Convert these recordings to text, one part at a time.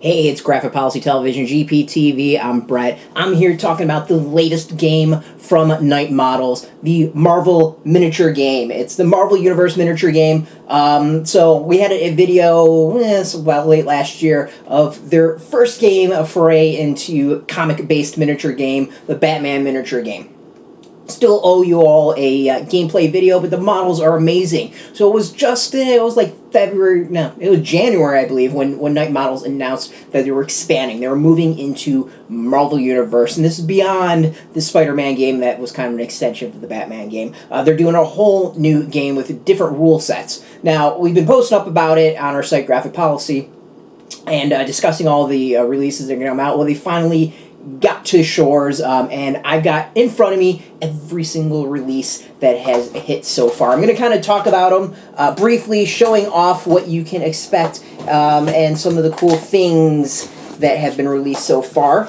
Hey, it's Graphic Policy Television, GPTV. I'm Brett. I'm here talking about the latest game from Night Models, the Marvel miniature game. It's the Marvel Universe miniature game. So we had a video about late last year of their first game, a foray into comic-based miniature game, the Batman miniature game. Still owe you all a gameplay video, but the models are amazing. So it was January, I believe, when Night Models announced that they were expanding. They were moving into Marvel Universe, and this is beyond the Spider-Man game that was kind of an extension of the Batman game. They're doing a whole new game with different rule sets. Now, we've been posting up about it on our site, Graphic Policy, and discussing all the releases that are going to come out. Well, they finally got to shores, and I've got in front of me every single release that has hit so far. I'm going to kind of talk about them briefly, showing off what you can expect and some of the cool things that have been released so far.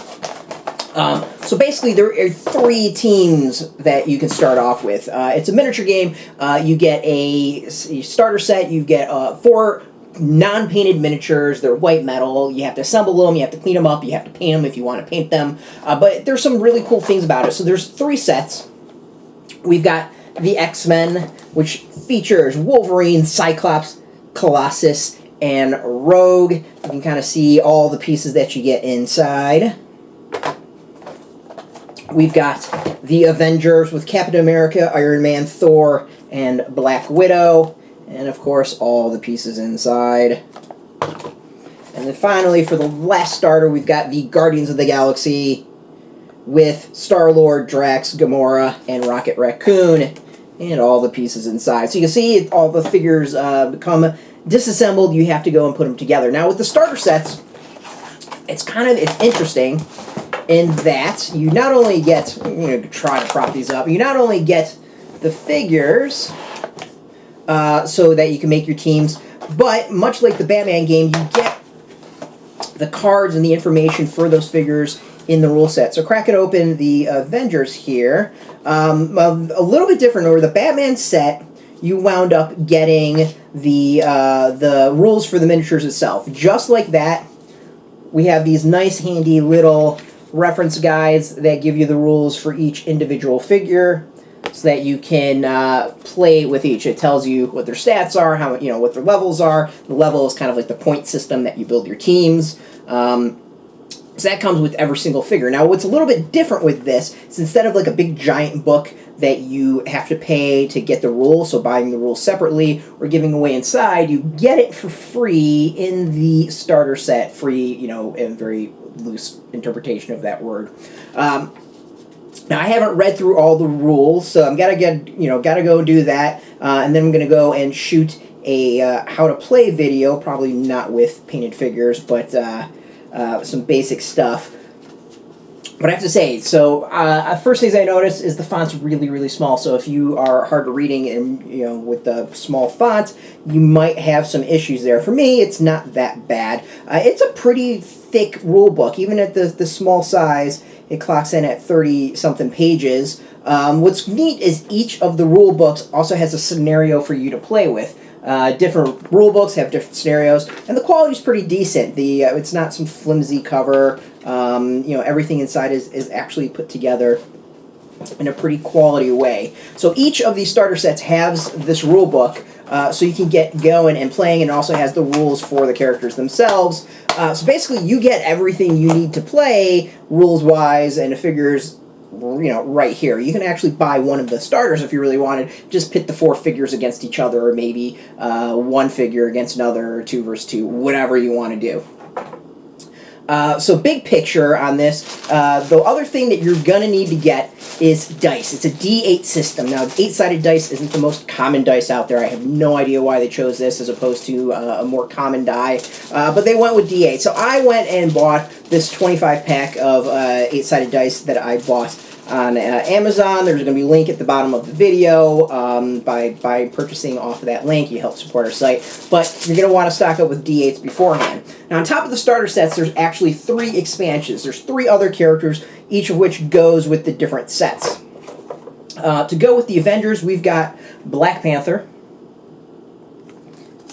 So basically, there are three teams that you can start off with. It's a miniature game. You get a starter set. You get four non-painted miniatures. They're white metal. You have to assemble them, you have to clean them up, you have to paint them if you want to paint them. But there's some really cool things about it. So there's three sets. We've got the X-Men, which features Wolverine, Cyclops, Colossus, and Rogue. You can kind of see all the pieces that you get inside. We've got the Avengers with Captain America, Iron Man, Thor, and Black Widow. And, of course, all the pieces inside. And then finally, for the last starter, we've got the Guardians of the Galaxy with Star-Lord, Drax, Gamora, and Rocket Raccoon, and all the pieces inside. So you can see all the figures become disassembled. You have to go and put them together. Now, with the starter sets, it's interesting in that you not only get, try to prop these up, you not only get the figures so that you can make your teams, but much like the Batman game, you get the cards and the information for those figures in the rule set. So cracking open the Avengers here, a little bit different. Over the Batman set, you wound up getting the rules for the miniatures itself. Just like that, we have these nice handy little reference guides that give you the rules for each individual figure, so that you can play with each. It tells you what their stats are, what their levels are. The level is kind of like the point system that you build your teams. So that comes with every single figure. Now, what's a little bit different with this is instead of like a big giant book that you have to pay to get the rules, so buying the rules separately or giving away inside, you get it for free in the starter set. Free, in very loose interpretation of that word. Now, I haven't read through all the rules, so I'm gotta go do that, and then I'm gonna go and shoot a how to play video, probably not with painted figures, but some basic stuff. But I have to say, so first things I noticed is the font's really, really small. So if you are hard to reading and with the small font, you might have some issues there. For me, it's not that bad. It's a pretty thick rule book, even at the small size. It clocks in at 30-something pages. What's neat is each of the rule books also has a scenario for you to play with. Different rule books have different scenarios, and the quality's pretty decent. It's not some flimsy cover. Everything inside is actually put together in a pretty quality way. So each of these starter sets has this rule book, so you can get going and playing, and it also has the rules for the characters themselves. So basically, you get everything you need to play rules-wise, and the figures, right here. You can actually buy one of the starters if you really wanted. Just pit the four figures against each other, or maybe one figure against another, or 2 versus 2, whatever you want to do. So big picture on this, the other thing that you're going to need to get is dice. It's a D8 system. Now, 8-sided dice isn't the most common dice out there. I have no idea why they chose this as opposed to a more common die, but they went with D8. So I went and bought this 25-pack of 8-sided dice that I bought on Amazon. There's going to be a link at the bottom of the video. By purchasing off of that link, you help support our site. But you're going to want to stock up with D8s beforehand. Now, on top of the starter sets, there's actually 3 expansions. There's 3 other characters, each of which goes with the different sets. To go with the Avengers, we've got Black Panther.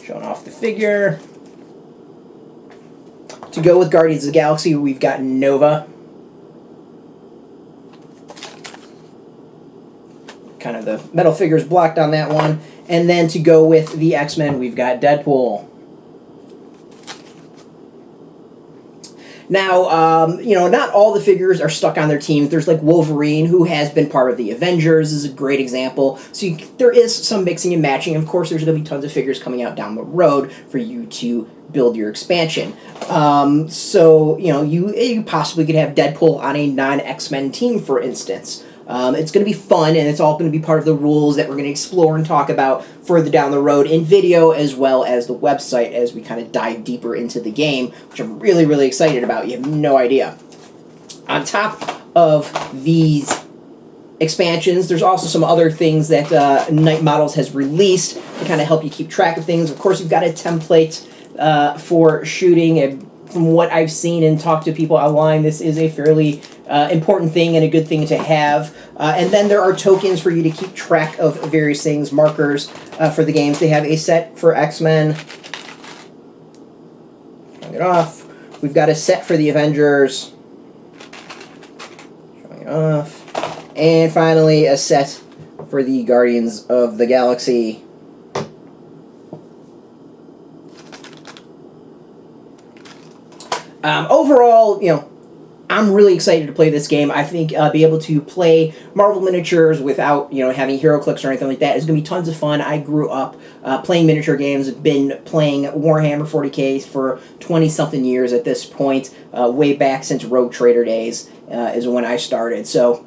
Showing off the figure. To go with Guardians of the Galaxy, we've got Nova. Kind of the metal figures blocked on that one. And then to go with the X-Men, we've got Deadpool. Now, not all the figures are stuck on their teams. There's like Wolverine, who has been part of the Avengers, is a great example. So there is some mixing and matching. Of course, there's going to be tons of figures coming out down the road for you to build your expansion. You possibly could have Deadpool on a non-X-Men team, for instance. It's going to be fun, and it's all going to be part of the rules that we're going to explore and talk about further down the road in video, as well as the website, as we kind of dive deeper into the game, which I'm really, really excited about. You have no idea. On top of these expansions, there's also some other things that Night Models has released to kind of help you keep track of things. Of course, you've got a template for shooting, and from what I've seen and talked to people online, this is a fairly important thing and a good thing to have. And then there are tokens for you to keep track of various things, markers for the games. They have a set for X-Men. Showing it off. We've got a set for the Avengers. Showing it off. And finally, a set for the Guardians of the Galaxy. Overall, I'm really excited to play this game. I think be able to play Marvel miniatures without, having HeroClix or anything like that is going to be tons of fun. I grew up playing miniature games. I've been playing Warhammer 40K for 20-something years at this point. Way back since Rogue Trader days is when I started. So,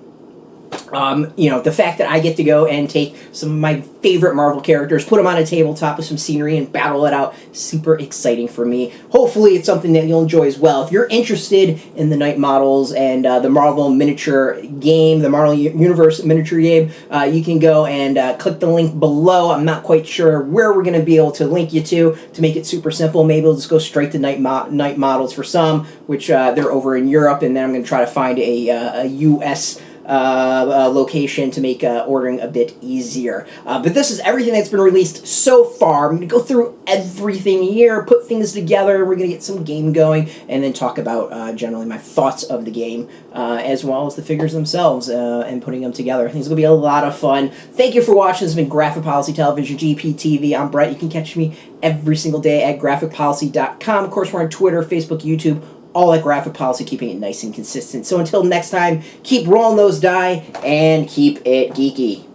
the fact that I get to go and take some of my favorite Marvel characters, put them on a tabletop with some scenery and battle it out, super exciting for me. Hopefully it's something that you'll enjoy as well. If you're interested in the Night Models and the Marvel miniature game, the Marvel Universe miniature game, you can go and click the link below. I'm not quite sure where we're going to be able to link you to make it super simple. Maybe we'll just go straight to Night Models for some, which they're over in Europe, and then I'm going to try to find a U.S. Location to make ordering a bit easier. But this is everything that's been released so far. I'm going to go through everything here, put things together, we're going to get some game going, and then talk about generally my thoughts of the game, as well as the figures themselves, and putting them together. I think it's going to be a lot of fun. Thank you for watching. This has been Graphic Policy Television, GPTV. I'm Brett. You can catch me every single day at graphicpolicy.com. Of course, we're on Twitter, Facebook, YouTube, all at Graphic Policy, keeping it nice and consistent. So until next time, keep rolling those die and keep it geeky.